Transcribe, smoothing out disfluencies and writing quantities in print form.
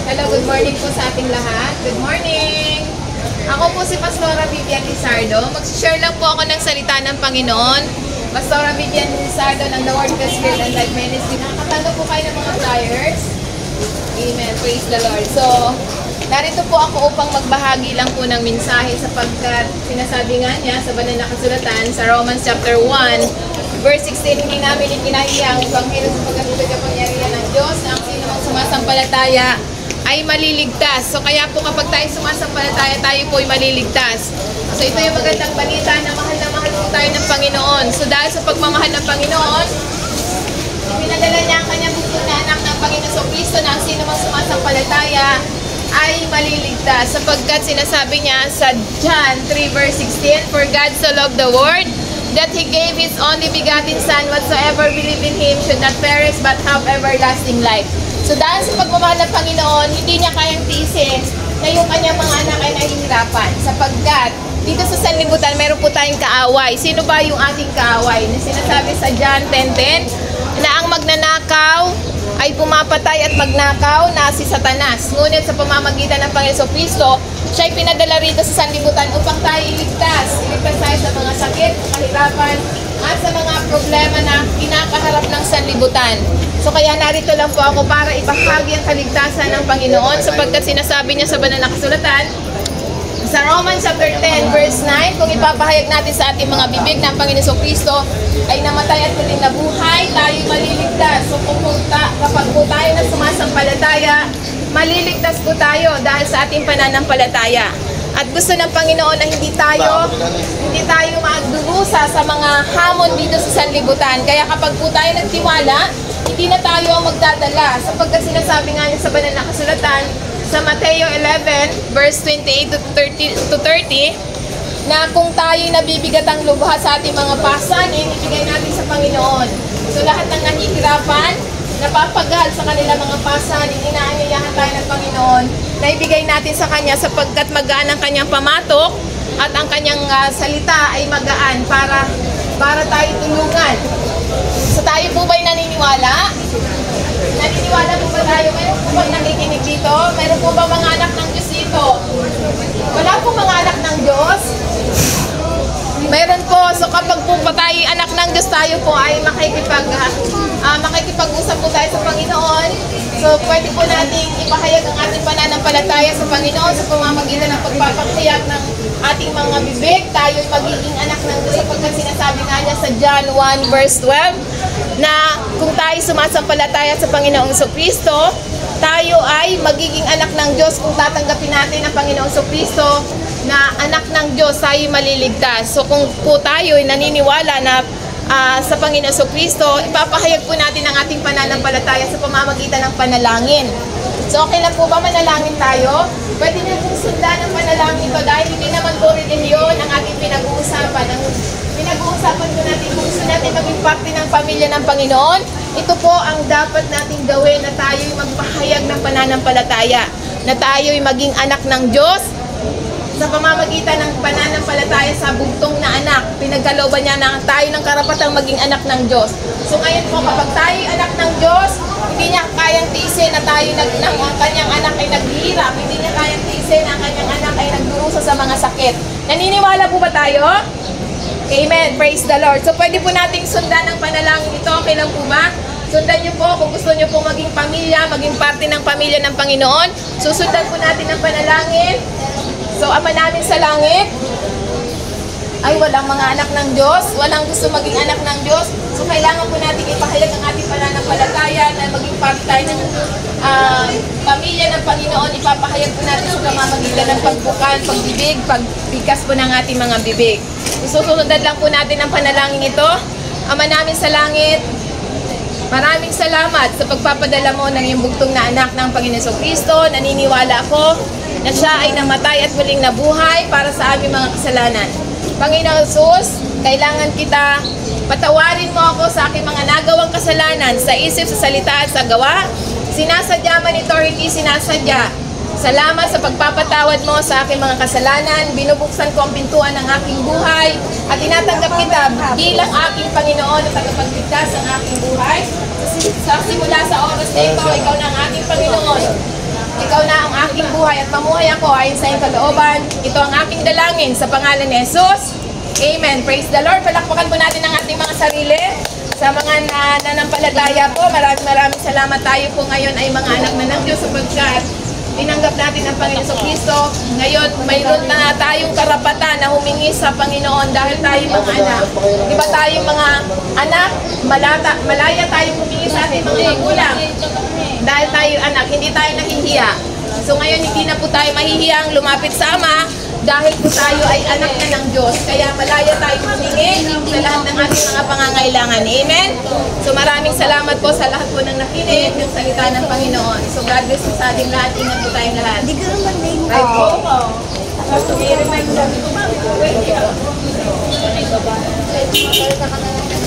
Hello, good morning po sa ating lahat. Good morning! Ako po si Pastora Vivian Lizardo. Mag-share lang po ako ng salita ng Panginoon. Pastora Vivian Lizardo ng The Word of Spirit and Life Ministry. Nakakatanggap po kayo ng mga flyers. Amen. Praise the Lord. So, narito po ako upang magbahagi lang po ng mensahe sapagkat sinasabi nga niya sa banal na kasulatan sa Romans chapter 1 verse 16, hindi namin ikinahiyang Ebanghelyo sa pagkatupad ng pangyarihan ng Diyos na ang sino mang sumasampalataya ay maliligtas. So kaya po kapag tayo sumasampalataya, tayo po ay maliligtas. So ito yung magandang balita na mahal po tayo ng Panginoon. So dahil sa pagmamahal ng Panginoon, pinadala niya ang kanyang bunso na anak ng Panginoon sa Kristo na ang sino mang sumasampalataya ay maliligtas. Sapagkat sinasabi niya sa John 3 verse 16, For God so loved the world that He gave His only begotten Son, whatsoever believe in Him should not perish but have everlasting life. So dahil sa pagmamahal ng Panginoon, hindi niya kayang tiisin na yung kanyang mga anak ay nahihirapan. Sapagkat dito sa sanlibutan, meron po tayong kaaway. Sino ba yung ating kaaway? Na sinasabi sa John 10:10 na ang magnanakaw ay pumapatay at magnakaw na si Satanas. Ngunit sa pamamagitan ng Panginoon Kristo, siya ay pinadala rito sa sanlibutan upang tayo iligtas. Iligtas tayo sa mga sakit, kahirapan, at sa mga problema na kinakaharap ng sanlibutan. So kaya narito lang po ako para ibahagi ang kaligtasan ng Panginoon sapagkat sinasabi niya sa banal na kasulatan sa Romans chapter 10 verse 9, kung ipapahayag natin sa ating mga bibig na ang Panginoon Kristo ay namatay at muling nabuhay, tayo maliligtas. So kapag po tayo na sumasampalataya, maliligtas po tayo dahil sa ating pananampalataya. At gusto ng Panginoon na hindi tayo magdurusa sa mga hamon dito sa sanlibutan. Kaya kapag po tayo nagtiwala, hindi na tayo ang magdadala. Sapagkat sinasabi nga niya sa banal na kasulatan sa Mateo 11 verse 28 to 30 na kung tayo'y nabibigat ang lubha sa ating mga pasanin, ibigay natin sa Panginoon. So lahat ng nahihirapan, napapagahal sa kanila mga pasanin, inaanyayahan tayo ng Panginoon na ibigay natin sa Kanya sapagkat magaan ang Kanyang pamatok at ang Kanyang salita ay magaan para tayo tulungan. So tayo po ba'y naniniwala? Naniniwala po ba tayo? Mayroon po bang nakikinig dito? Mayroon po ba mga anak ng Diyos dito? Wala po mga anak ng Diyos? Mayroon po. So kapag po pa tayo anak ng Diyos, tayo po ay makikipag-usap po tayo sa Panginoon. So pwede po nating ipahayag ang ating pananampalataya sa Panginoon sa pamamagitan ng pagpapahayag ng ating mga bibig. Tayo ay magiging anak ng Diyos sapagkat sinasabi nga niya sa John 1 verse 12 na kung tayo sumasampalataya sa Panginoong Kristo, tayo ay magiging anak ng Diyos kung tatanggapin natin ang Panginoong Kristo na anak ng Diyos, tayo maliligtas. So kung po tayo ay naniniwala na sa Panginoong Kristo, ipapahayag po natin ang ating pananampalataya sa pamamagitan ng panalangin. So okay lang po ba manalangin tayo? Pwede niyo pong sundan ang panalangin ko dahil hindi naman po relihiyon ang ating pinag-uusapan. Ang pinag-uusapan po natin kung gusto natin maging parte ng pamilya ng Panginoon, ito po ang dapat nating gawin na tayo'y magpahayag ng pananampalataya, na tayo'y maging anak ng Diyos sa pamamagitan ng pananampalataya sa bugtong na anak. Pinagkalooban niya na tayo ng karapatang maging anak ng Diyos. So ngayon po kapag tayo'y anak ng Diyos, hindi niya kayang tiisin na tayo ang kanyang anak ay naghihirap. Hindi niya kayang tiisin na ang kanyang anak ay nagdurusa sa mga sakit. Naniniwala po ba tayo? Amen. Praise the Lord. So pwede po nating sundan ang panalangin ito. Okay lang po ba? Sundan niyo po kung gusto niyo po maging pamilya, maging parte ng pamilya ng Panginoon. Susundan po natin ang panalangin. So, Ama namin sa langit, ay walang mga anak ng Diyos, walang gusto maging anak ng Diyos. So, kailangan po natin ipahayag ang ating pananampalataya na maging parte tayo ng pamilya ng Panginoon. Ipapahayag po natin sa pamamagitan ng pagbukan, pagbibig, pagpikas po ng ating mga bibig. Susundan lang po natin ang panalangin ito. Ama namin sa langit, maraming salamat sa pagpapadala mo ng iyong bugtong na anak ng Panginoon Kristo. Naniniwala ako na siya ay namatay at muling nabuhay para sa aming mga kasalanan. Panginoon Jesus, kailangan kita, patawarin mo ako sa aking mga nagawang kasalanan sa isip, sa salita at sa gawa. Sinasadya man ito, hindi sinasadya. Salamat sa pagpapatawad mo sa aking mga kasalanan. Binubuksan ko ang pintuan ng aking buhay at tinatanggap kita bilang aking Panginoon at tagapagligtas ng aking buhay. Sa simula sa oras na ito, ikaw na ang aking Panginoon. Ikaw na ang aking buhay at pamuhay ako ayon sa iyong kalooban. Ito ang aking dalangin sa pangalan ni Jesus. Amen. Praise the Lord. Palakpakan po natin ang ating mga sarili. Sa mga nanampalataya po, maraming salamat. Tayo po ngayon ay mga anak na ng Diyos sapagkat tinanggap natin ang Panginoon Kristo. Ngayon, mayroon na tayong karapatan na humingi sa Panginoon dahil tayo mga anak. Di ba tayo mga anak, malaya tayong humingi sa ating mga magulang. Dahil tayo anak, hindi tayo nahihiya. So ngayon, hindi na po tayo mahihiyang lumapit sa Ama dahil po tayo ay anak na ng Diyos. Kaya malaya tayong humingi sa lahat ng ating mga pangangailangan. Amen? So maraming salamat po sa lahat po ng nakinig ng salita ng Panginoon. So God bless po sa ating lahat. Ingat po tayong lahat. Hindi ka naman din. Right po. May remind lang. Thank you.